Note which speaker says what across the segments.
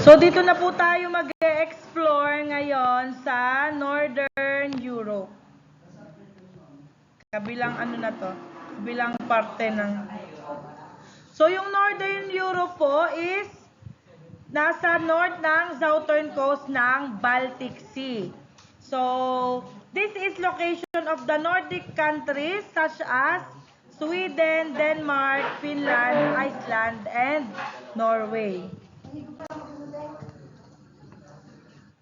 Speaker 1: So, dito na po tayo mag-explore ngayon sa Northern Europe. Kabilang ano na to? Kabilang parte ng... So, yung Northern Europe po is nasa north ng southern coast ng Baltic Sea. So, this is location of the Nordic countries such as Sweden, Denmark, Finland, Iceland, and Norway.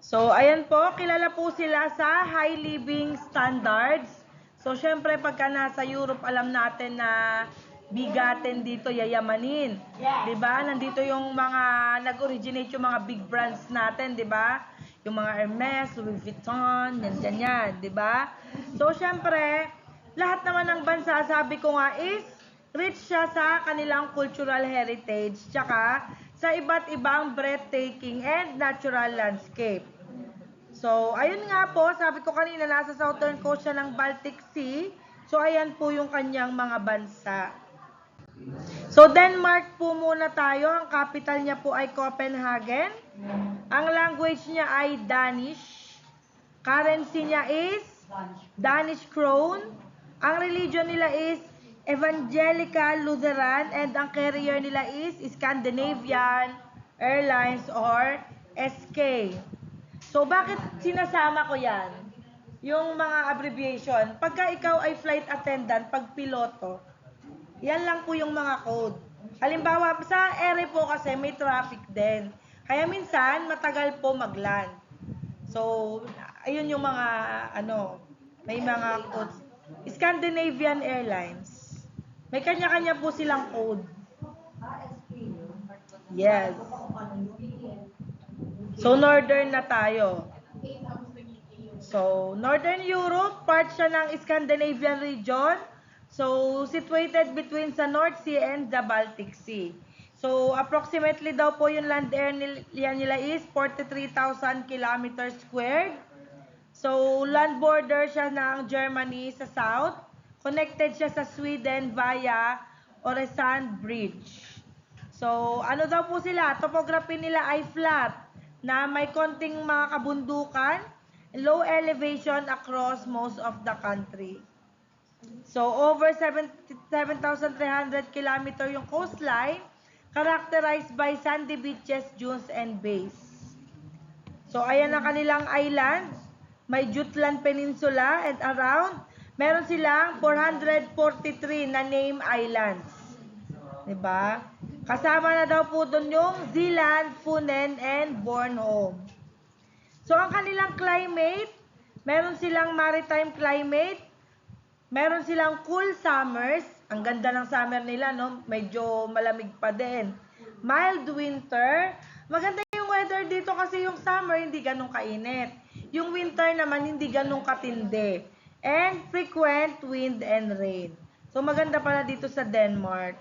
Speaker 1: So, ayan po, kilala po sila sa high living standards. So, syempre, pagka nasa Europe, alam natin na bigatin dito, yayamanin. Diba? Nandito yung mga, nag-originate yung mga big brands natin, diba? Yung mga Hermes, Louis Vuitton, yan. Diba? So, syempre, lahat naman ng bansa, sabi ko nga, is rich siya sa kanilang cultural heritage, tsaka sa iba't ibang breathtaking and natural landscape. So, ayun nga po, sabi ko kanina, nasa southern coast siya ng Baltic Sea. So, ayan po yung kanyang mga bansa. So, Denmark po muna tayo. Ang capital niya po ay Copenhagen. Ang language niya ay Danish. Currency niya is Danish krone. Ang religion nila is Evangelical Lutheran, and ang carrier nila is Scandinavian Airlines or SK. So, bakit sinasama ko yan? Yung mga abbreviation. Pagka ikaw ay flight attendant, pag piloto, yan lang po yung mga code. Halimbawa, sa ere po kasi may traffic din. Kaya minsan, matagal po mag-land. So, ayun yung mga, may mga codes. Scandinavian Airlines. May kanya-kanya po silang code. Yes. So, northern na tayo. So, Northern Europe, part siya ng Scandinavian region. So, situated between sa North Sea and the Baltic Sea. So, approximately daw po yung land area nila is 43,000 kilometers squared. So, land border siya ng Germany sa south. Connected siya sa Sweden via Öresund Bridge. So, ano daw po sila? Topography nila ay flat na may konting mga kabundukan, low elevation across most of the country. So, over 7,300 kilometer yung coastline, characterized by sandy beaches, dunes, and bays. So, ayan ang kanilang island. May Jutland Peninsula and around, meron silang 443 na name islands. Diba? Kasama na daw po doon yung Zealand, Funen, and Bornholm. So, ang kanilang climate, meron silang maritime climate, meron silang cool summers, ang ganda ng summer nila, no? Medyo malamig pa din. Mild winter, maganda yung weather dito kasi yung summer hindi ganun kainit. Yung winter naman hindi ganun katindi. And frequent wind and rain. So, maganda pala dito sa Denmark.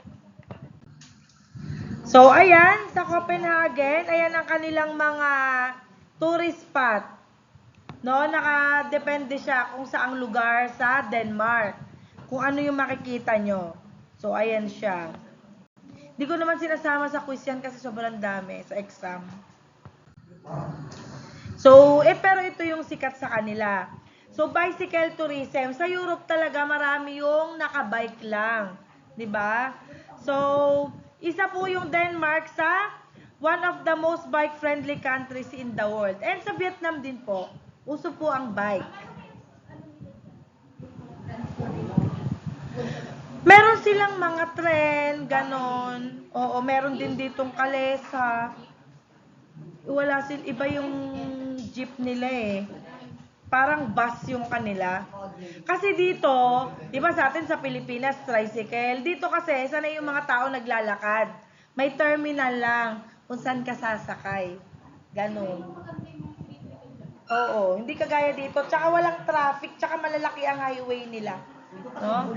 Speaker 1: So, ayan, sa Copenhagen, ayan ang kanilang mga tourist spot. No, nakadepende siya kung saang lugar sa Denmark. Kung ano yung makikita nyo. So, ayan siya. Hindi ko naman sinasama sa quiz yan kasi sobrang dami sa exam. So, pero ito yung sikat sa kanila. So, bicycle tourism. Sa Europe talaga marami yung nakabike lang. 'Di ba? So, isa po yung Denmark sa one of the most bike-friendly countries in the world. And sa Vietnam din po, uso po ang bike. Meron silang mga tren, ganon. Oo, meron din ditong kalesa. Wala iba yung jeep nila eh. Parang bus yung kanila. Kasi dito, di ba sa atin sa Pilipinas, tricycle. Dito kasi, sanay yung mga tao naglalakad. May terminal lang kung saan ka sasakay. Ganon. Oo, hindi kagaya dito. Tsaka walang traffic, tsaka malalaki ang highway nila. No?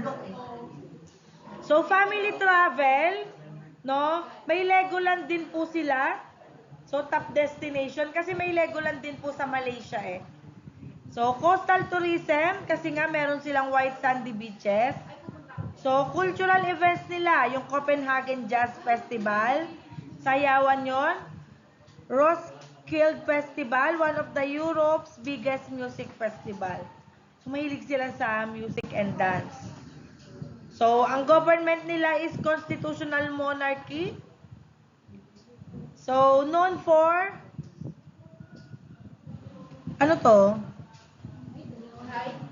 Speaker 1: So, family travel, no? May Legoland din po sila. So, top destination. Kasi may Legoland din po sa Malaysia eh. So, coastal tourism, kasi nga meron silang white sandy beaches. So, cultural events nila, yung Copenhagen Jazz Festival, sayawan yon. Roskilde Festival, one of the Europe's biggest music festival. So, mahilig sila sa music and dance. So, ang government nila is constitutional monarchy. So, known for, ano to?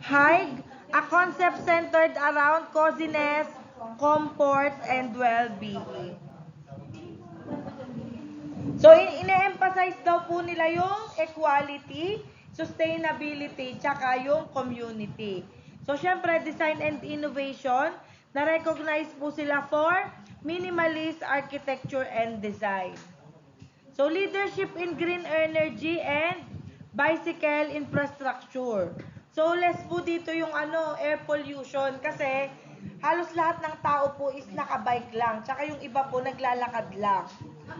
Speaker 1: Haig, a concept centered around coziness, comfort, and well-being. So, ine-emphasize daw po nila yung equality, sustainability, tsaka yung community. So, syempre, design and innovation, na-recognize po sila for minimalist architecture and design. So, leadership in green energy and bicycle infrastructure. So, less po dito yung air pollution kasi halos lahat ng tao po is nakabike lang. Tsaka yung iba po naglalakad lang.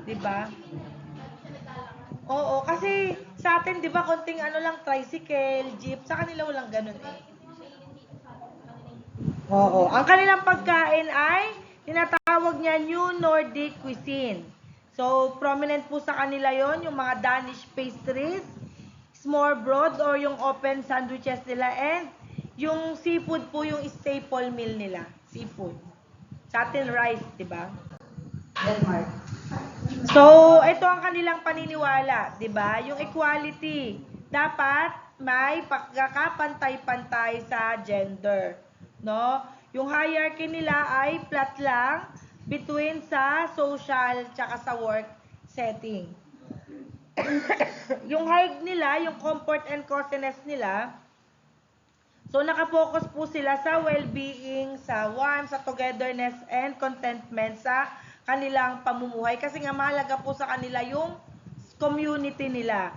Speaker 1: 'Di ba? Oo, kasi sa atin 'di ba konting lang tricycle, jeep, sa kanila walang ganun eh. Oo, ang kanilang pagkain ay tinatawag niya New Nordic Cuisine. So, prominent po sa kanila yon yung mga Danish pastries, smørbrød or yung open sandwiches nila, and yung seafood po yung staple meal nila, seafood. Sa atin rice, 'di ba? Denmark. So, ito ang kanilang paniniwala, 'di ba? Yung equality, dapat may pagkakapantay-pantay sa gender, no? Yung hierarchy nila ay flat lang between sa social tsaka sa work setting. Yung Haig nila, yung comfort and coziness nila, so nakafocus po sila sa well-being, sa warmth, sa togetherness and contentment sa kanilang pamumuhay kasi nga mahalaga po sa kanila yung community nila.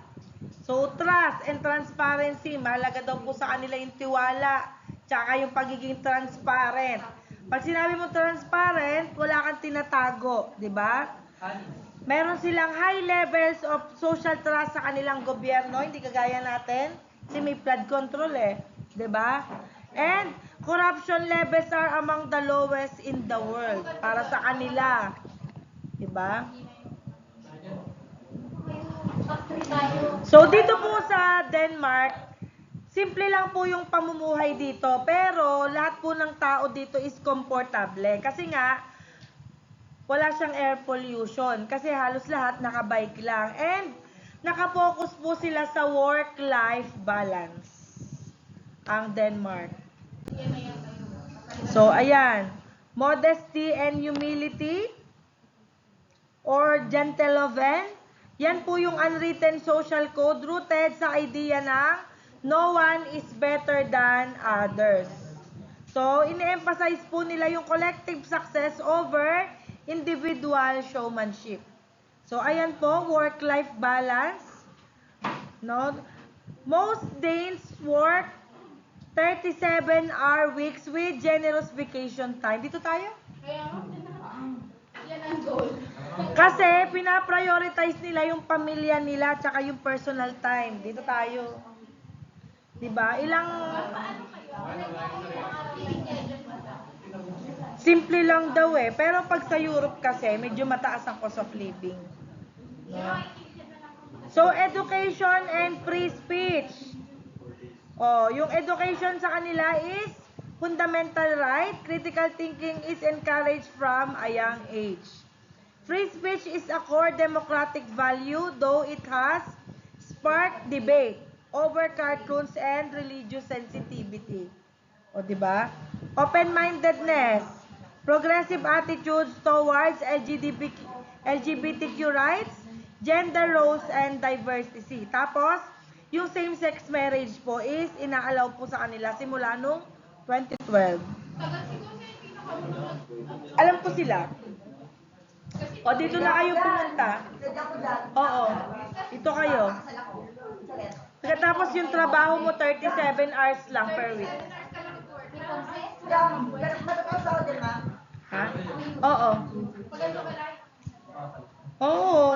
Speaker 1: So trust and transparency, mahalaga daw po sa kanila yung tiwala tsaka yung pagiging transparent. Pag sinabi mo transparent, wala kang tinatago, di ba? Meron silang high levels of social trust sa kanilang gobyerno, hindi kagaya natin, kasi may flood control eh, 'di ba? And corruption levels are among the lowest in the world para sa kanila, 'di ba? So dito po sa Denmark, simple lang po yung pamumuhay dito, pero lahat po ng tao dito is komportable kasi nga wala siyang air pollution kasi halos lahat nakabike lang. And nakafocus po sila sa work-life balance. Ang Denmark. So, ayan. Modesty and humility or gentleloven. Yan po yung unwritten social code rooted sa idea na no one is better than others. So, ini-emphasize po nila yung collective success over individual showmanship. So, ayan po, work-life balance. No? Most Danes work 37-hour weeks with generous vacation time. Dito tayo? Yan ang goal. Kasi, pinaprioritize nila yung pamilya nila tsaka yung personal time. Dito tayo. Diba? Ilang... Simple lang daw eh. Pero pag sa Europe kasi, medyo mataas ang cost of living. No? So, education and free speech. Oh, yung education sa kanila is fundamental right. Critical thinking is encouraged from a young age. Free speech is a core democratic value, though it has sparked debate over cartoons and religious sensitivity. O, diba? Open-mindedness, progressive attitudes towards LGBTQ rights, gender roles, and diversity. Tapos, yung same-sex marriage po is inaalaw po sa kanila simula nung 2012. Alam ko sila. O, dito na kayo pumunta. Oo. Dito kayo. Pagkatapos yung trabaho mo, 37 hours lang per week. Ha? Oo. Oo.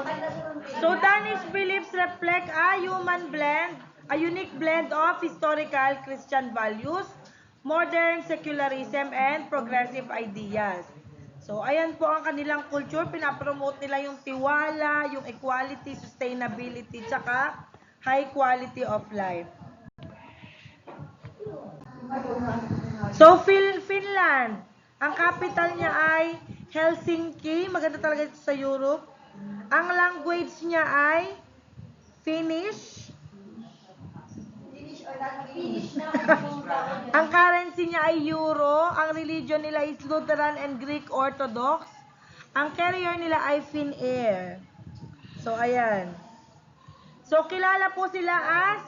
Speaker 1: So, Danish beliefs reflect a human blend, a unique blend of historical Christian values, modern secularism, and progressive ideas. So, ayan po ang kanilang culture. Pinapromote nila yung tiwala, yung equality, sustainability, tsaka high quality of life. So, Finland. Ang capital niya ay Helsinki. Maganda talaga ito sa Europe. Ang language niya ay Finnish. Ang currency niya ay euro. Ang religion nila is Lutheran and Greek Orthodox. Ang carrier nila ay Finnair. So, ayan. So, kilala po sila as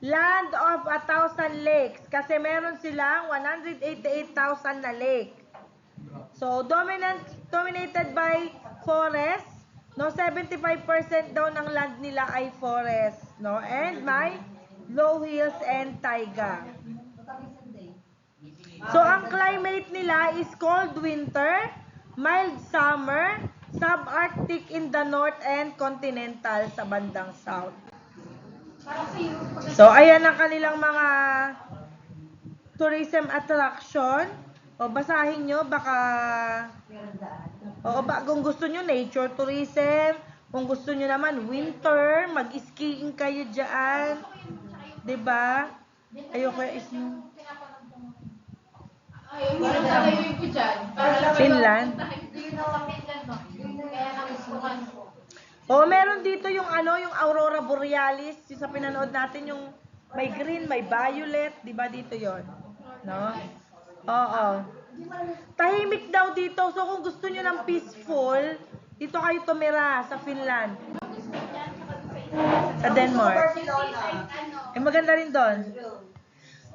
Speaker 1: Land of 1,000 Lakes. Kasi meron silang 188,000 na lake. So, dominated by forest. No, 75% daw ng land nila ay forest. No, and may low hills and taiga. So, ang climate nila is cold winter, mild summer, subarctic in the north, and continental sa bandang south. So, ayan ang kanilang mga tourism attraction. O, basahin nyo, baka... O, kung gusto nyo, nature tourism. Kung gusto nyo naman, winter, mag-skiing kayo dyan. Diba? Ayoko is... Finland. O, meron dito yung ano, yung aurora borealis, yung sa pinanood natin, yung may green, may violet, di ba dito yon, no? Oo. Tahimik daw dito. So, kung gusto nyo ng peaceful, dito kayo tumira sa Finland. Sa Denmark. Eh, maganda rin doon.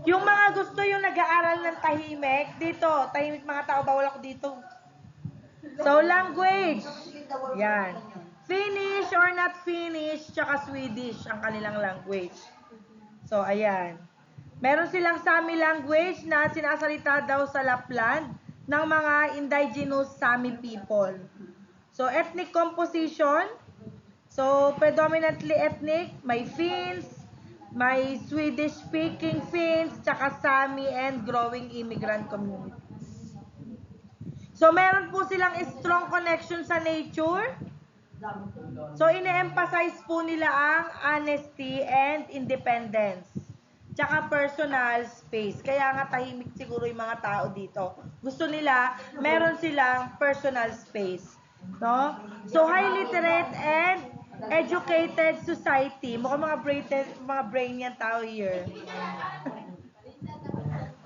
Speaker 1: Yung mga gusto yung nag-aaral ng tahimik, dito, tahimik mga tao, bawal ako dito. So, language. Yan. Finnish or not Finnish, tsaka Swedish ang kanilang language. So, ayan. Meron silang Sami language na sinasalita daw sa Lapland ng mga indigenous Sami people. So, ethnic composition. So, predominantly ethnic. May Finns, may Swedish-speaking Finns, tsaka Sami and growing immigrant communities. So, meron po silang strong connection sa nature. So, ine-emphasize po nila ang honesty and independence. Tsaka personal space. Kaya nga tahimik siguro yung mga tao dito. Gusto nila, meron silang personal space. No? So, high literate and educated society. Mukhang mga brain yan tao here.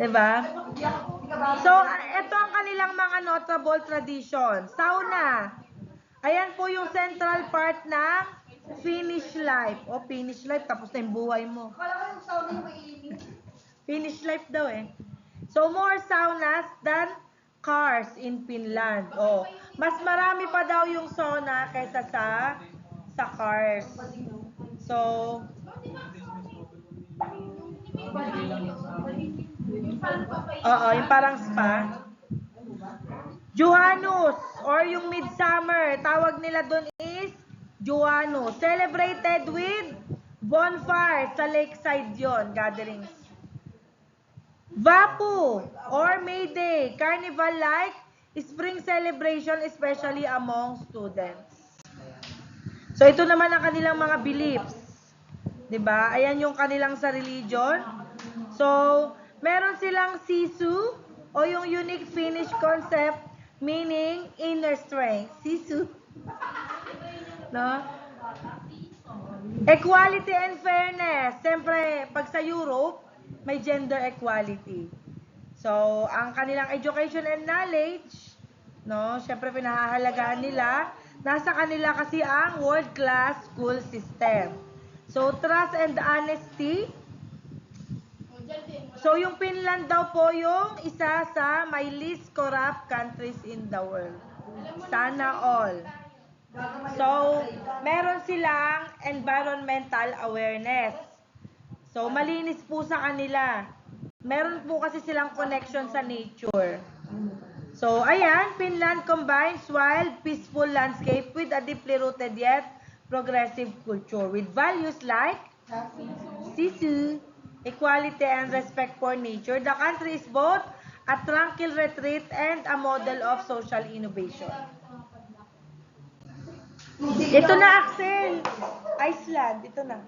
Speaker 1: Diba? So, ito ang kanilang mga notable tradition. Sauna. Ayan po yung central part ng Finnish life. O, Finnish life, tapos na yung buhay mo. Finnish life daw eh. So, more saunas than cars in Finland. O, mas marami pa daw yung sauna kaysa sa cars. So, oo, yung parang spa. Juhanus or yung midsummer, tawag nila doon is Juhanus. Celebrated with bonfire sa lakeside yon, gatherings. Vapu or May Day, carnival-like spring celebration especially among students. So ito naman ang kanilang mga beliefs. 'Di ba? Ayan yung kanilang sa religion. So, meron silang sisu o yung unique Finnish concept meaning inner strength. Sisu. No? Equality and fairness. Siyempre, pag sa Europe, may gender equality. So, ang kanilang education and knowledge, no, siyempre pinahahalagaan nila. Nasa kanila kasi ang world-class school system. So, trust and honesty. So, yung Finland daw po yung isa sa may least corrupt countries in the world. Sana all. So, meron silang environmental awareness. So, malinis po sa kanila. Meron po kasi silang connection sa nature. So, ayan, Finland combines wild, peaceful landscape with a deeply rooted yet progressive culture with values like sisu, equality and respect for nature. The country is both a tranquil retreat, and a model of social innovation. Ito na, Axel. Iceland. Ito na.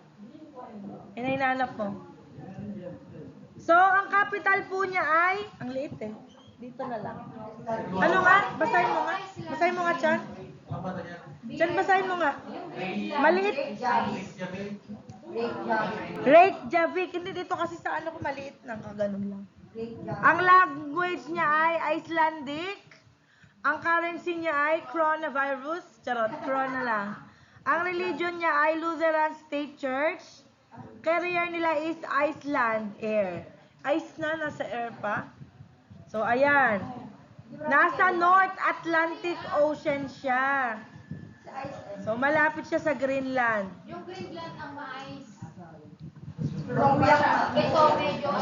Speaker 1: Yan ang hinahanap mo. So, ang capital po niya ay, ang liit eh. Dito na lang. Ano nga? Basahin mo nga. Basahin mo nga, Chan. Chan, basahin mo nga. Maliit. Reykjavik. Hindi dito kasi sa ano ko maliit lang. Ganun lang. Ang language niya ay Icelandic. Ang currency niya ay coronavirus. Charot, corona lang. Ang religion niya ay Lutheran State Church. Career nila is Iceland Air. Ice na, nasa air pa. So, ayan. Nasa North Atlantic Ocean siya. So, malapit siya sa Greenland.
Speaker 2: Yung Greenland ang mais.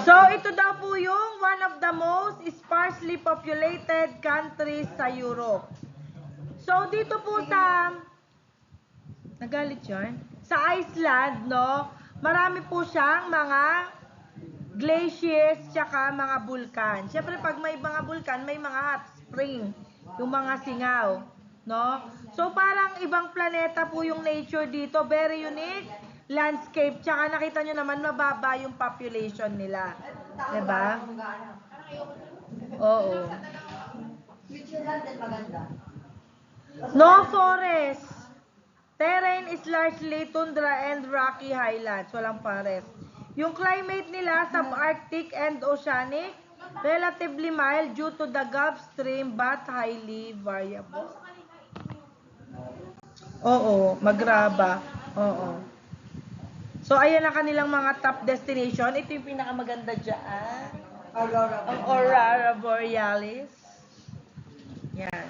Speaker 1: So, ito daw po yung one of the most sparsely populated countries sa Europe. So, dito po sa... Nagalit yun? Sa Iceland, no? Marami po siyang mga glaciers tsaka mga bulkan. Siyempre, pag may mga bulkan, may mga hot spring. Yung mga singaw. No? So, parang ibang planeta po yung nature dito. Very unique landscape. Tsaka nakita nyo naman, mababa yung population nila. Diba? Oo. No forest. Terrain is largely tundra and rocky highlands. Walang forest. Yung climate nila, subarctic and oceanic, relatively mild due to the Gulf Stream but highly variable. Oo, magraba. Oo. So, ayan ang kanilang mga top destination. Ito yung pinakamaganda dyan. Ang Aurora Borealis. Yan.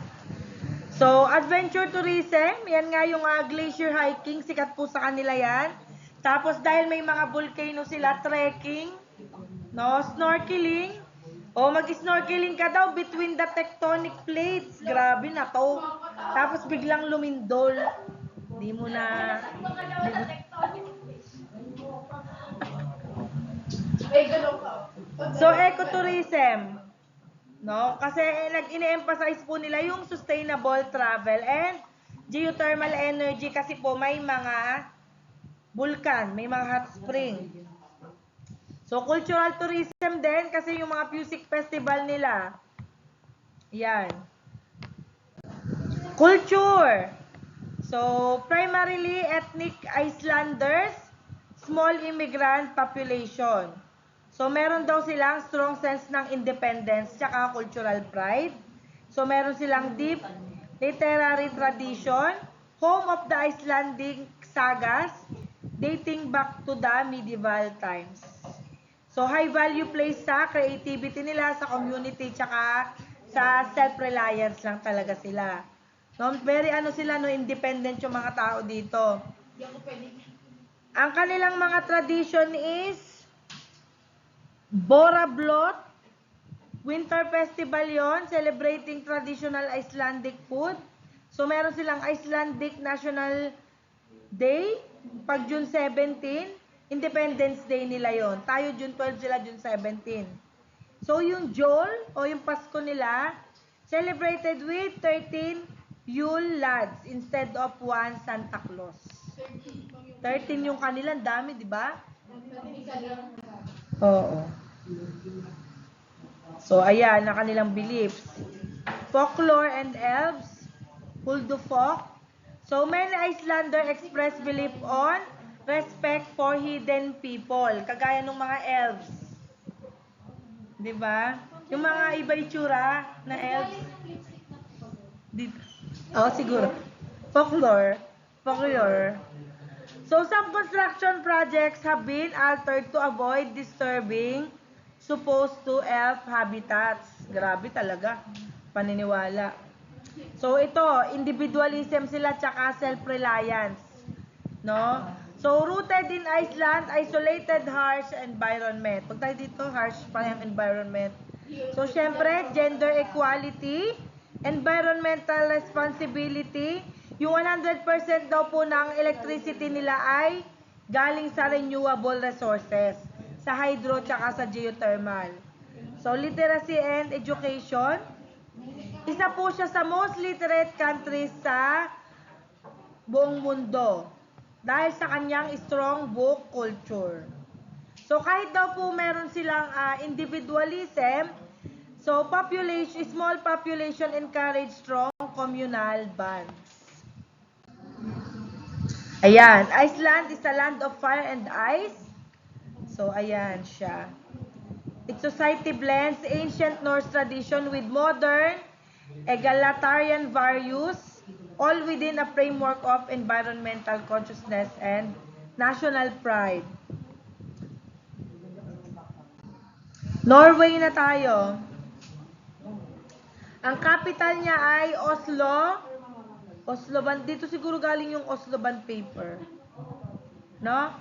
Speaker 1: So, adventure tourism, yan nga yung glacier hiking, sikat po sa kanila yan. Tapos dahil may mga volcano sila, trekking, no, snorkeling. O mag-snorkeling ka daw between the tectonic plates. Grabe na to. Tapos biglang lumindol. Di mo na... So, ecotourism. No? Kasi nag-ine-emphasize po nila yung sustainable travel and geothermal energy kasi po may mga vulkan, may mga hot spring. So, cultural tourism din kasi yung mga music festival nila. Yan. Culture. So, primarily ethnic Icelanders, small immigrant population. So, meron daw silang strong sense ng independence tsaka cultural pride. So, meron silang deep literary tradition, home of the Icelandic sagas, dating back to the medieval times. So, high value place sa creativity nila, sa community, tsaka sa self-reliance lang talaga sila. No, very sila, no, independent yung mga tao dito. Ang kanilang mga tradition is Borablot, winter festival yon, celebrating traditional Icelandic food. So, meron silang Icelandic National Day, pag June 17, Independence Day nila yon. Tayo June 12, sila June 17. So, yung Jol, o yung Pasko nila, celebrated with 13 Yule lads instead of one Santa Claus. 13 yung kanilang, dami, di ba? Oo. So, ayan, na kanilang beliefs. Folklore and elves, Huldufolk. So, many Icelanders express belief on respect for hidden people. Kagaya ng mga elves. Diba? Yung mga iba itsura na elves. Oo, siguro. Folklore. Folklore. So, some construction projects have been altered to avoid disturbing supposed to elf habitats. Grabe talaga. Paniniwala. So, ito, individualism sila tsaka self-reliance. No? So, rooted in Iceland, isolated, harsh environment. Pag tayo dito, harsh pa yung environment. So, syempre, gender equality, environmental responsibility, yung 100% daw po ng electricity nila ay galing sa renewable resources, sa hydro tsaka sa geothermal. So, literacy and education. Isa po siya sa most literate countries sa buong mundo dahil sa kanyang strong book culture. So, kahit daw po meron silang individualism, so small population encourage strong communal bonds. Ayan, Iceland is a land of fire and ice. So, ayan siya. Its society blends ancient Norse tradition with modern egalitarian values, all within a framework of environmental consciousness and national pride. Norway na tayo. Ang capital niya ay Oslo. Oslo Band. Dito siguro galing yung Oslo Band paper. No?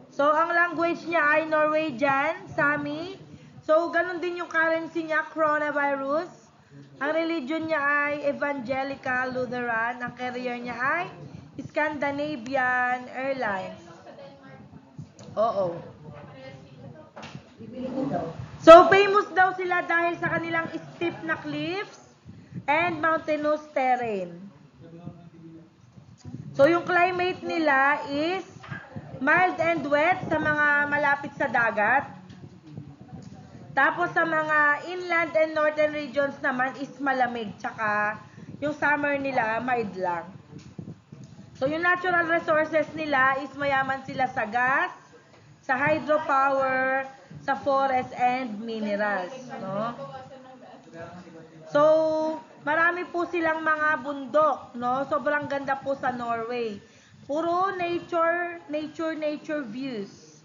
Speaker 1: So, ang language niya ay Norwegian, Sami. So, ganun din yung currency niya, coronavirus. Ang religion niya ay Evangelical Lutheran. Ang carrier niya ay Scandinavian Airlines. Oo. So, famous daw sila dahil sa kanilang steep na cliffs and mountainous terrain. So, yung climate nila is mild and wet sa mga malapit sa dagat. Tapos sa mga inland and northern regions naman is malamig. Tsaka yung summer nila mild lang. So, yung natural resources nila is mayaman sila sa gas, sa hydropower, sa forest and minerals. No? So, marami po silang mga bundok, no? Sobrang ganda po sa Norway. Puro nature views.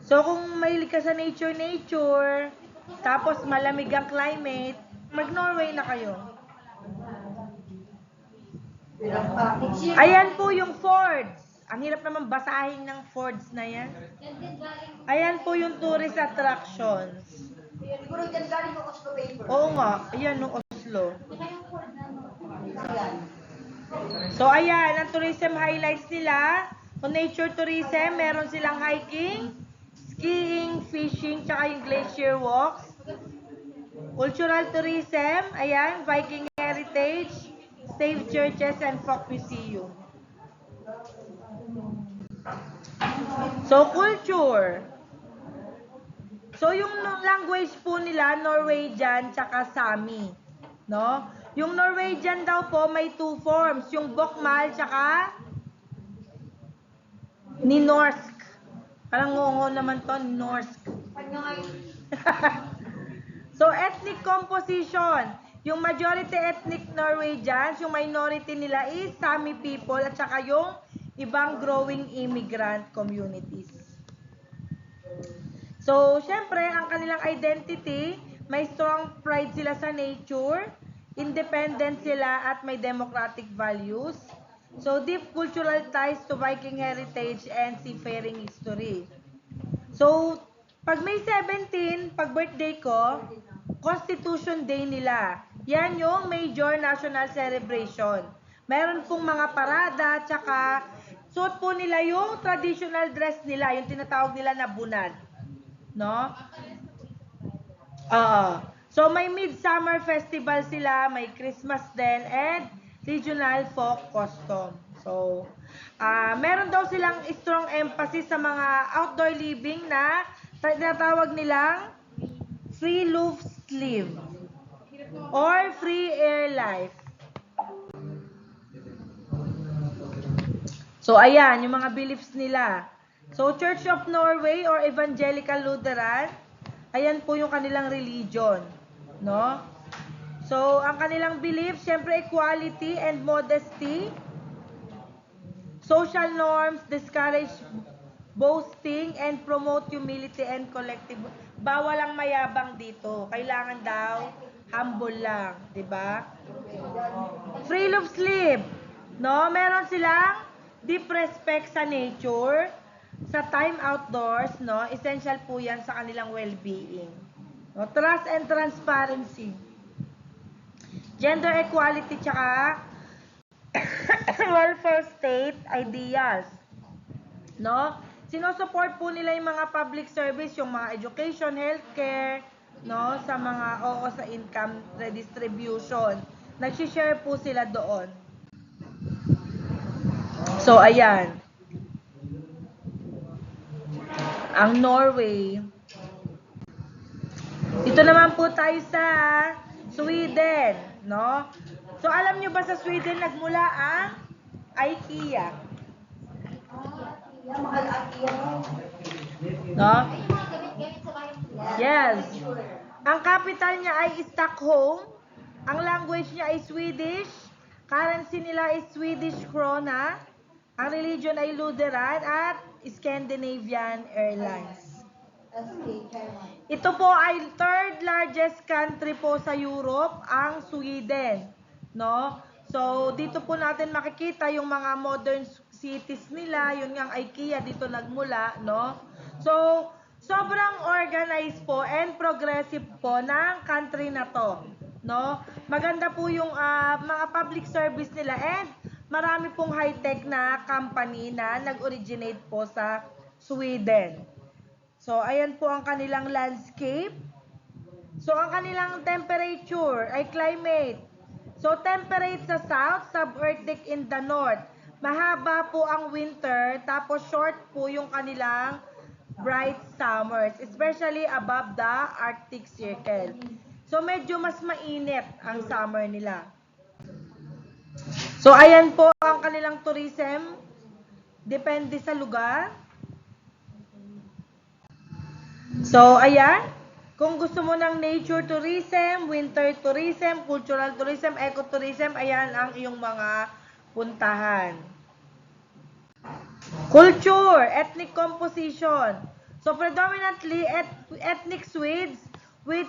Speaker 1: So, kung mahilig ka sa nature, tapos malamig ang climate, mag-Norway na kayo. Ayan po yung Fords. Ang hirap naman basahin ng Fords na yan. Ayan po yung tourist attractions.
Speaker 3: Siguro dyan galing yung Oslo paper.
Speaker 1: Oo nga, ayan no Oslo. So ayan, ang tourism highlights nila. Kung nature tourism, meron silang hiking, skiing, fishing, tsaka yung glacier walks. Cultural tourism, ayan, Viking heritage, save churches and folk museum. So culture. So, yung language po nila, Norwegian tsaka Sami. No? Yung Norwegian daw po may two forms. Yung Bokmal tsaka Ninorsk. Parang ngongo naman to, Ninorsk. So, ethnic composition. Yung majority ethnic Norwegians, yung minority nila is Sami people at saka yung ibang growing immigrant communities. So, syempre, ang kanilang identity, may strong pride sila sa nature, independent sila at may democratic values. So, deep cultural ties to Viking heritage and seafaring history. So, pag May 17, pag birthday ko, Constitution Day nila. Yan yung major national celebration. Meron pong mga parada, tsaka suot po nila yung traditional dress nila, yung tinatawag nila na bunad. No? So, may midsummer festival sila, may Christmas din, and regional folk custom. So, meron daw silang strong emphasis sa mga outdoor living na tinatawag nilang free roof sleeve or free air life. So, ayan, yung mga beliefs nila. So, Church of Norway or Evangelical Lutheran, ayan po yung kanilang religion, no? So, ang kanilang belief, syempre equality and modesty. Social norms discourage boasting and promote humility and collective. Bawal ang mayabang dito. Kailangan daw humble lang, 'di ba? Free love sleep, no? Meron silang deep respect sa nature. Sa time outdoors, no, essential po yan sa kanilang well-being. No, trust and transparency. Gender equality tsaka welfare state ideals. No? Sinusupport po nila yung mga public service, yung mga education, healthcare, no, sa mga sa income redistribution. Nag-share po sila doon. So, ayan. Ang Norway. Dito naman po tayo sa Sweden, no? So, alam nyo ba sa Sweden nagmula ang IKEA?
Speaker 3: Yan, mahal at yan.
Speaker 1: No?
Speaker 2: Ay, yung mga gamit-gamit sa bahay.
Speaker 1: Yes. Ang capital niya ay Stockholm. Ang language niya ay Swedish. Currency nila ay Swedish krona. Ang religion ay Lutheran at Scandinavian Airlines. Ito po ay third largest country po sa Europe, ang Sweden, no? So, dito po natin makikita yung mga modern cities nila, yun nga ang IKEA dito nagmula, no? So, sobrang organized po and progressive po ng country na to, no? Maganda po yung mga public service nila and marami pong high-tech na company na nag-originate po sa Sweden. So, ayan po ang kanilang landscape. So, ang kanilang temperature ay climate. So, temperate sa south, subarctic in the north. Mahaba po ang winter, tapos short po yung kanilang bright summers, especially above the Arctic Circle. So, medyo mas mainit ang summer nila. So, ayan po ang kanilang tourism. Depende sa lugar. So, ayan. Kung gusto mo ng nature tourism, winter tourism, cultural tourism, ecotourism, ayan ang iyong mga puntahan. Culture, ethnic composition. So, predominantly ethnic Swedes with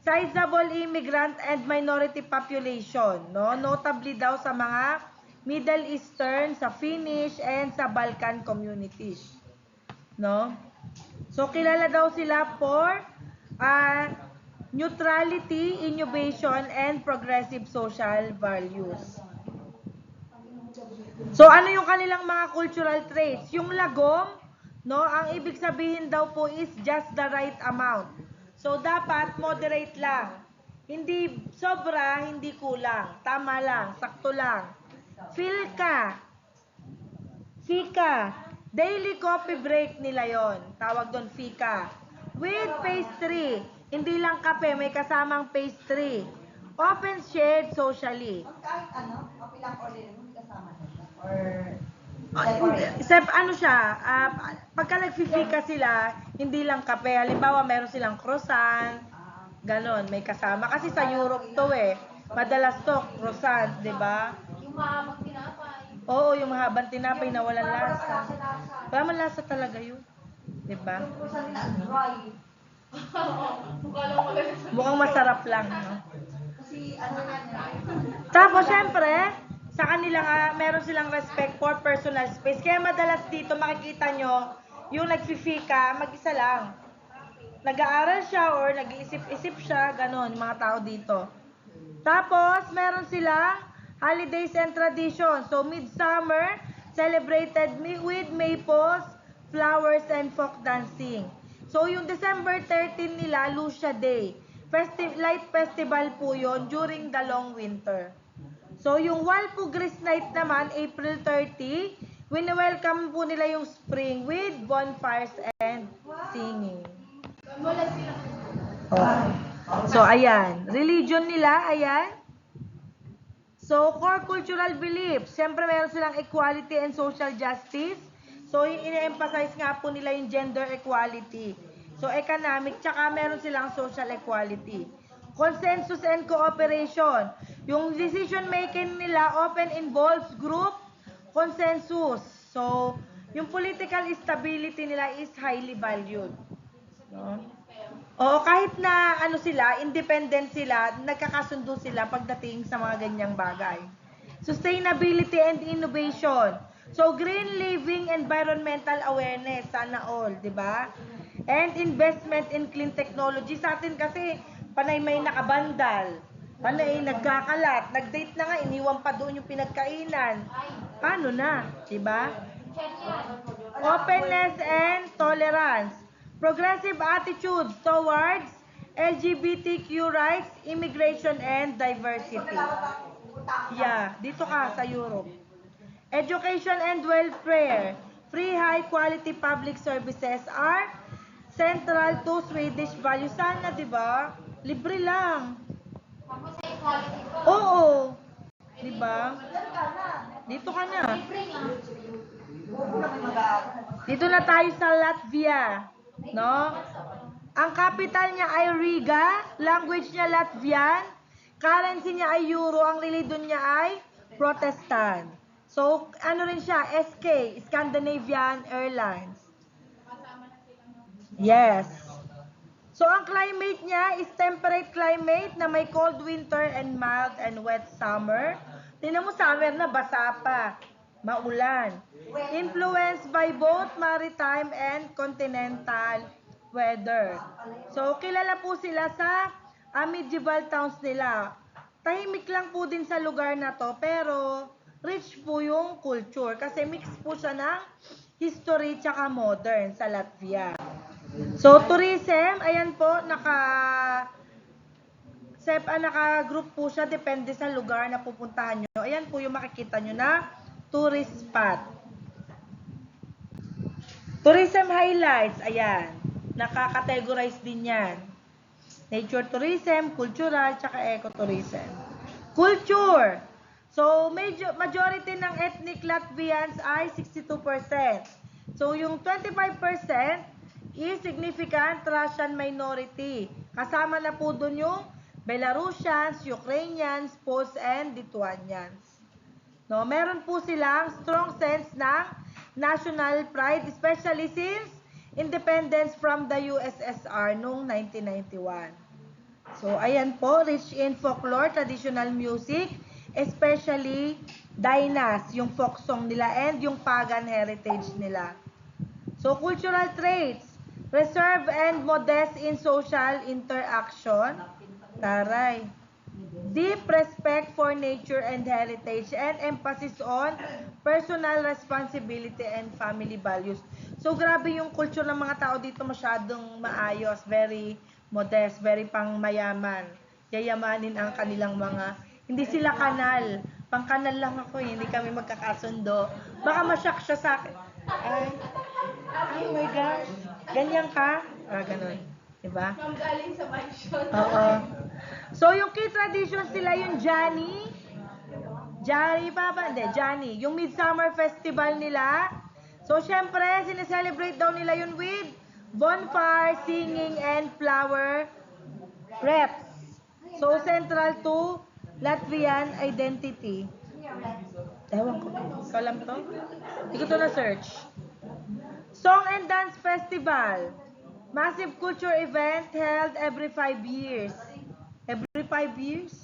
Speaker 1: sizable immigrant and minority population, no? Notably daw sa mga Middle Eastern, sa Finnish, and sa Balkan communities, no? So, kilala daw sila for neutrality, innovation, and progressive social values. So, ano yung kanilang mga cultural traits? Yung lagom, no, ang ibig sabihin daw po is just the right amount. So, dapat moderate lang. Hindi sobra, hindi kulang. Tama lang, sakto lang. Fika. Daily coffee break nila yon. Tawag doon fika. With pastry. Hindi lang kape, may kasamang pastry. Often shared socially.
Speaker 3: Kahit ano, kape lang order mo, kasama na. Or
Speaker 1: Ano siya, pagka nagfifika sila, hindi lang kape. Halimbawa, meron silang croissant, ganon, may kasama. Kasi sa Europe to madalas to, croissant, di ba?
Speaker 2: Yung mahabang tinapay.
Speaker 1: Oo, yung mahabang tinapay na walang lasa. Wala man lasa talaga yun. Di ba?
Speaker 3: yung kursa nila, dry.
Speaker 2: Mukha lang magaling.
Speaker 1: Mukhang masarap lang, no?
Speaker 3: Kasi ano yan,
Speaker 1: Tapos, syempre, sa kanila nga, meron silang respect for personal space. Kaya madalas dito makikita nyo, yung nagfifika, mag-isa lang. Nag-aaral siya or nag-iisip-isip siya, ganon, yung mga tao dito. Tapos, meron silang holidays and traditions. So, midsummer, celebrated with maypoles, flowers, and folk dancing. So, yung December 13 nila, Lucia Day. Light festival po yun during the long winter. So, yung Walpurgis Night naman, April 30, wini-welcome po nila yung spring with bonfires and singing.
Speaker 2: Wala sila.
Speaker 1: Okay. So, ayan. Religion nila, ayan. So, core cultural beliefs. Siyempre, meron silang equality and social justice. So, ine-emphasize nga po nila yung gender equality. So, economic, tsaka meron silang social equality. Consensus and cooperation. Yung decision making nila often involves group consensus. So, yung political stability nila is highly valued. No? Oo, kahit na ano sila, independent sila, nagkakasundo sila pagdating sa mga ganyang bagay. Sustainability and innovation. So, green living, environmental awareness, sana all, di ba? And investment in clean technology. Sa atin kasi, panay may nakabandal, panay nagkakalat, nag-date na nga, iniwan pa doon yung pinagkainan. Paano na, di ba? Openness and tolerance. Progressive attitudes towards LGBTQ rights, immigration, and diversity. Yeah, dito ka sa Europe. Education and welfare. Free high-quality public services are central to Swedish values. Sana, di ba? Libre lang.
Speaker 2: Tapos sa equality ko.
Speaker 1: Oo. Di ba? Dito ka na.
Speaker 2: Libre nga.
Speaker 1: Dito na tayo sa Latvia. No? Ang capital niya ay Riga. Language niya Latvian. Currency niya ay Euro. Ang religion niya ay Protestant. So, ano rin siya? SK, Scandinavian Airlines. Yes. So, ang climate niya is temperate climate na may cold winter and mild and wet summer. Tingnan mo, summer na, basa pa. Maulan. Influenced by both maritime and continental weather. So, kilala po sila sa medieval towns nila. Tahimik lang po din sa lugar na to, pero rich po yung culture. Kasi mix po siya ng history tsaka modern sa Latvia. So, tourism, ayan po, naka-group po siya, depende sa lugar na pupuntahan nyo. Ayan po yung makikita nyo na tourist spot. Tourism highlights, ayan, nakaka-categorize din yan. Nature tourism, cultural, tsaka ecotourism. Culture. So, majority ng ethnic Latvians ay 62%. So, yung 25%, is significant Russian minority. Kasama na po dun yung Belarusians, Ukrainians, Poles, and Lithuanians. No, meron po silang strong sense ng national pride, especially since independence from the USSR noong 1991. So, ayan po, rich in folklore, traditional music, especially Dainas, yung folk song nila, and yung pagan heritage nila. So, cultural traits. Reserved and modest in social interaction. Taray. Deep respect for nature and heritage and emphasis on personal responsibility and family values. So, grabe yung culture ng mga tao dito, masyadong maayos, very modest, very pang mayaman. Yayamanin ang kanilang mga, hindi sila kanal. Pang kanal lang ako, hindi kami magkakasundo. Baka masyak siya sa akin. Ay, oh my gosh. Ganyan ka? Ganun. Diba?
Speaker 2: Galing sa mansion.
Speaker 1: Oo. So, yung key traditions nila, yung Jani. Jani pa ba? Hindi, Jani. Yung Midsummer Festival nila. So, syempre, sineselebrate daw nila yun with bonfire, singing, and flower reps. So, central to Latvian identity. Ewan ko. Ikaw lang to? Hindi ko to na-search. Song and Dance Festival. Massive culture event held every 5 years. Every 5 years?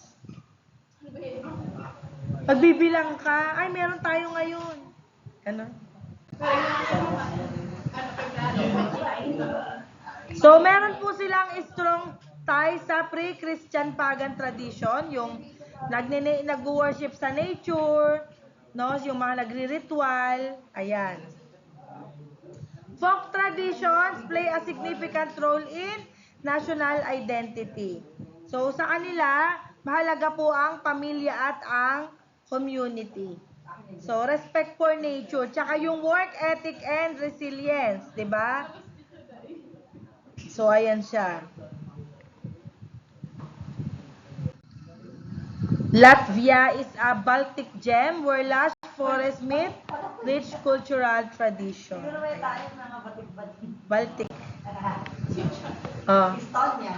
Speaker 1: Pagbibilang ka, ay meron tayo ngayon. Ano? So, meron po silang strong tie sa pre-Christian pagan tradition, yung nag-worship sa nature, no, yung mga nagri-ritual, ayan. Folk traditions play a significant role in national identity. So, sa kanila, mahalaga po ang pamilya at ang community. So, respect for nature, tsaka yung work ethic and resilience, di ba? So, ayan siya. Latvia is a Baltic gem where lush forests meet rich cultural tradition. Baltic. Oh.
Speaker 3: Estonia.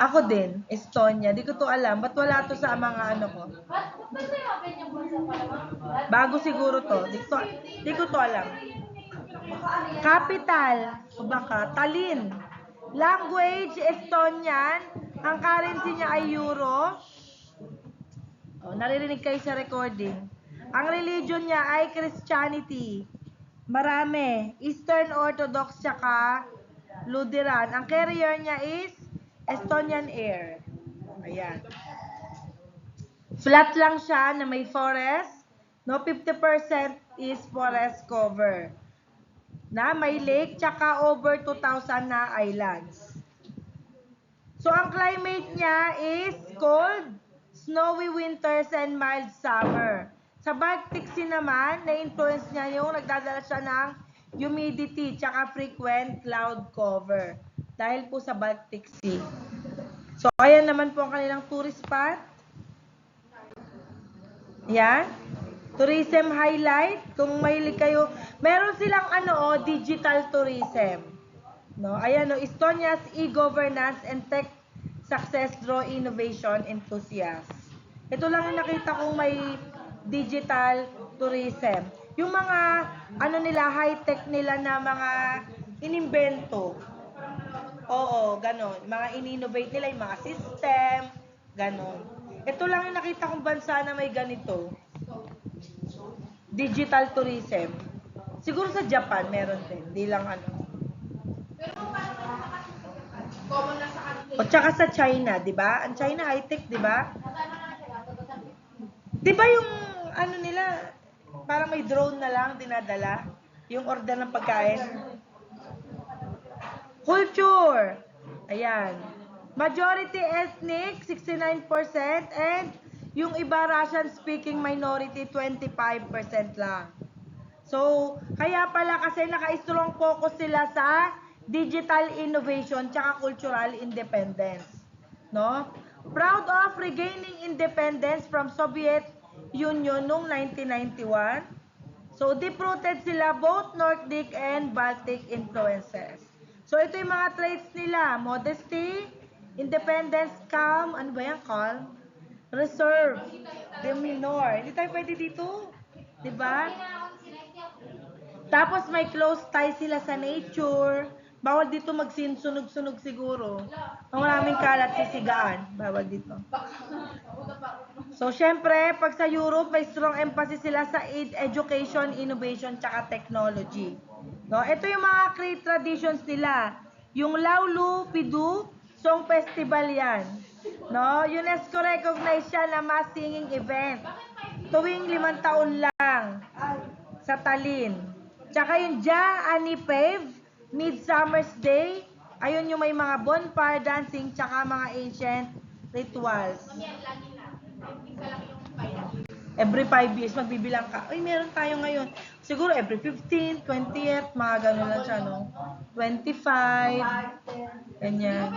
Speaker 1: Ako din, Estonia. Di ko to alam. Ba't wala to sa mga ano ko?
Speaker 2: Ba't may open yung bansa pala?
Speaker 1: Bago siguro to. Di ko to alam. Capital. O baka, Tallinn. Language, Estonian. Ang currency niya ay Euro. Oh, naririnig kayo sa recording. Ang religion niya ay Christianity. Marami. Eastern Orthodox tsaka Lutheran. Ang carrier niya is Estonian Air. Ayan. Flat lang siya na may forest No, 50% is forest cover. Na may lake, tsaka over 2,000 na islands. So, ang climate niya is cold, snowy winters, and mild summer. Sa Baltic Sea naman, na-influence niya yung nagdadala siya ng humidity, tsaka frequent cloud cover. Dahil po sa Baltic Sea. So, ayan naman po ang kanilang tourist spot. Yan. Tourism highlight. Kung mahilig kayo, meron silang digital tourism. No, ayan Estonia's e-governance and tech success draw innovation enthusiasts. Ito lang yung nakita kong may digital tourism. Yung mga nila high-tech nila na mga inimbento. Oo, ganon. Mga in-innovate nila yung mga system, ganon. Ito lang yung nakita kong bansa na may ganito. Digital tourism. Siguro sa Japan meron din, hindi lang
Speaker 2: Common na sa kanila.
Speaker 1: O tsaka sa China, 'di ba? Ang China high-tech, 'di ba? 'Di ba yung nila, parang may drone na lang dinadala yung order ng pagkain. Culture. Ayan. Majority ethnic 69% and yung iba Russian speaking minority 25% lang. So, kaya pala kasi naka-strong focus sila sa digital innovation tsaka cultural independence. No? Proud of regaining independence from Soviet Union noong 1991. So, deep-rooted sila both Nordic and Baltic influences. So, ito yung mga traits nila. Modesty, independence, calm, ano ba yan? Calm, reserve, demeanor. Hindi tayo pwede dito. Diba? Tapos may close tie sila sa nature. Bawal dito magsinsunog-sunog siguro. Ang maraming kalat sisigaan. Bawal dito. So, syempre, pag sa Europe, may strong emphasis sila sa education, innovation, tsaka technology. No? Ito yung mga great traditions nila. Yung Laulu Pidu Song Festival yan. No? UNESCO recognized siya na mass singing event. Tuwing 5 taon lang sa Tallinn. Tsaka yung Ja Ani Pave, Midsummer's Day, ayun yung may mga bonfire dancing, tsaka mga ancient rituals. Every 5 years, magbibilang ka. Ay, meron tayo ngayon. Siguro every 15, 20th, mga gano'n lang siya, no? 25, ganyan.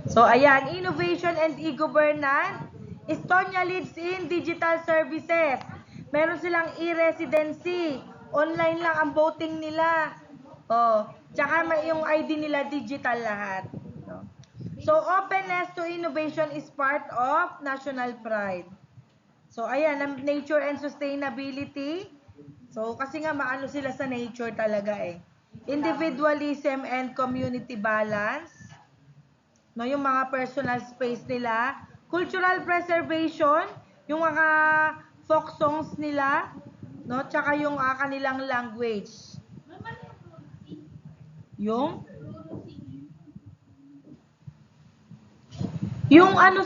Speaker 1: So, ayan, innovation and e-governance. Estonia leads in digital services. Meron silang e-residency. Online lang ang voting nila. Oh, tsaka yung ID nila digital lahat. No? So, openness to innovation is part of national pride. So, ayan, nature and sustainability. So, kasi nga maano sila sa nature talaga eh. Individualism and community balance. No, yung mga personal space nila. Cultural preservation, yung mga folk songs nila, no, tsaka yung kanilang language. Yung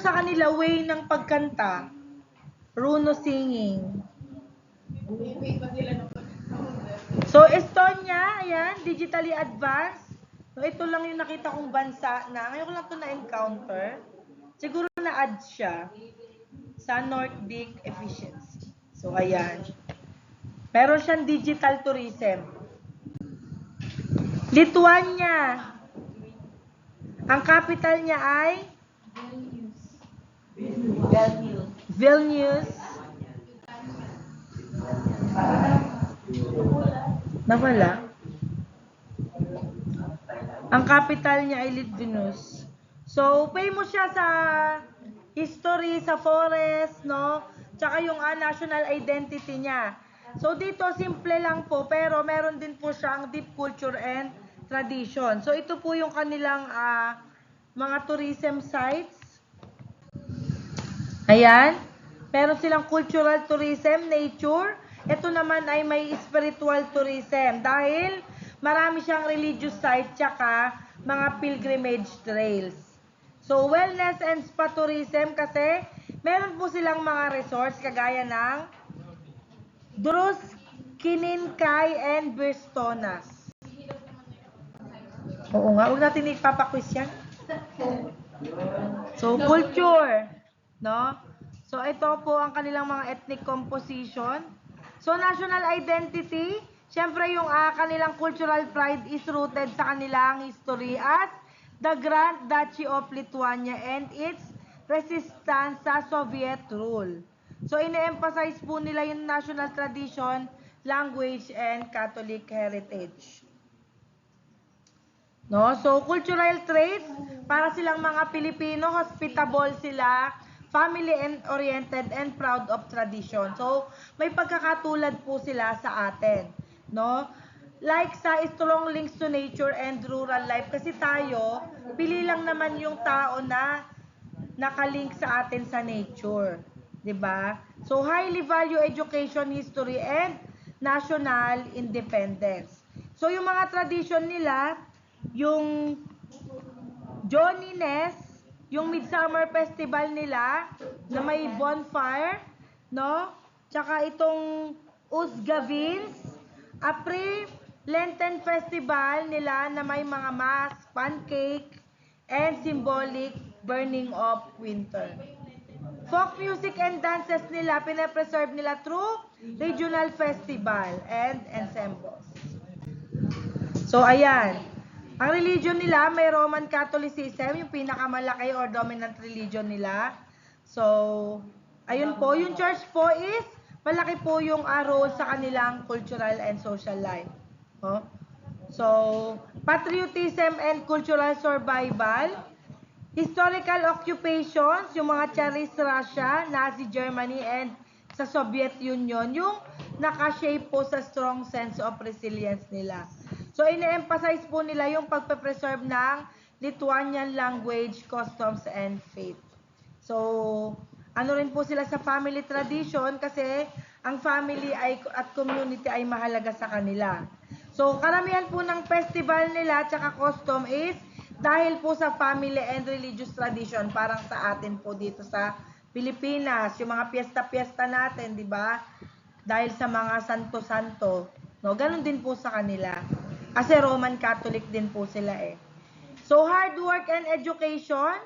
Speaker 1: sa kanila, way ng pagkanta, Runo singing. So, Estonia, ayan, digitally advanced. So, ito lang yung nakita kong bansa na, ngayon ko lang ito na-encounter. Siguro na-add siya sa Nordic efficiency. So, ayan. Meron siyang digital tourism. Lithuania. Ang capital niya ay Vilnius. Nawala. Ang capital niya ay Vilnius. So, famous siya sa history, sa forest, no? Tsaka yung national identity niya. So, dito, simple lang po, pero meron din po siyang deep culture and tradition. So, ito po yung kanilang mga tourism sites. Ayan. Meron silang cultural tourism, nature. Ito naman ay may spiritual tourism dahil marami siyang religious site tsaka mga pilgrimage trails. So, wellness and spa tourism kasi Meron po silang mga resorts kagaya ng Drus, Kininkay, and Birstonas. Oo nga, huwag natin ipapaquiz yan. So, culture, no? So, ito po ang kanilang mga ethnic composition. So, national identity, syempre yung kanilang cultural pride is rooted sa kanilang history as the Grand Duchy of Lithuania and its resistance sa Soviet rule. So, ine-emphasize po nila yung national tradition, language, and Catholic heritage. No? So, cultural traits, para silang mga Pilipino, hospitable sila, family-oriented, and proud of tradition. So, may pagkakatulad po sila sa atin. No? Like sa strong links to nature and rural life. Kasi tayo, pili lang naman yung tao na nakalink sa atin sa nature. 'Di ba? So, highly value education, history, and national independence. So, yung mga tradition nila, yung Johnny Ness, yung Midsummer Festival nila na may bonfire, no? Tsaka itong Usgavins, Apri Lenten Festival nila na may mga mass, pancake, and symbolic burning of winter. Folk music and dances nila, pinapreserve nila through regional festival and ensembles. So, ayan. Ang religion nila, may Roman Catholicism, yung pinakamalaki or dominant religion nila. So, ayun po. Yung church po is, malaki po yung role sa kanilang cultural and social life. Oh? So, patriotism and cultural survival, historical occupations, yung mga Tsarist Russia, Nazi Germany, and sa Soviet Union, yung nakashape po sa strong sense of resilience nila. So, ine-emphasize po nila yung pagpe-preserve ng Lithuanian language, customs, and faith. So, ano rin po sila sa family tradition kasi ang family at community ay mahalaga sa kanila. So, karamihan po ng festival nila tsaka custom is dahil po sa family and religious tradition, parang sa atin po dito sa Pilipinas, yung mga piyesta-piyesta natin, di ba? Dahil sa mga santo-santo, no? Ganun din po sa kanila. Kasi Roman Catholic din po sila eh. So, hard work and education,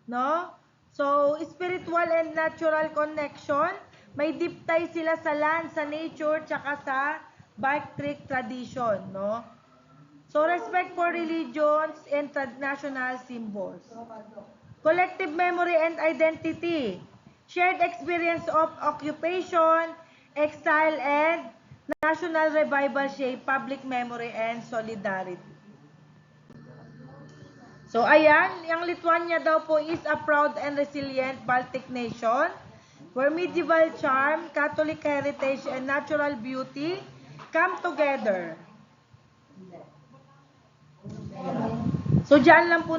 Speaker 1: no? So, spiritual and natural connection, may deep tie sila sa land, sa nature, tsaka sa bark trick tradition, no? So, respect for religions and national symbols. Collective memory and identity. Shared experience of occupation, exile, and national revival shape public memory and solidarity. So, ayan, yung Lithuania daw po is a proud and resilient Baltic nation where medieval charm, Catholic heritage, and natural beauty come together. So, dyan lang po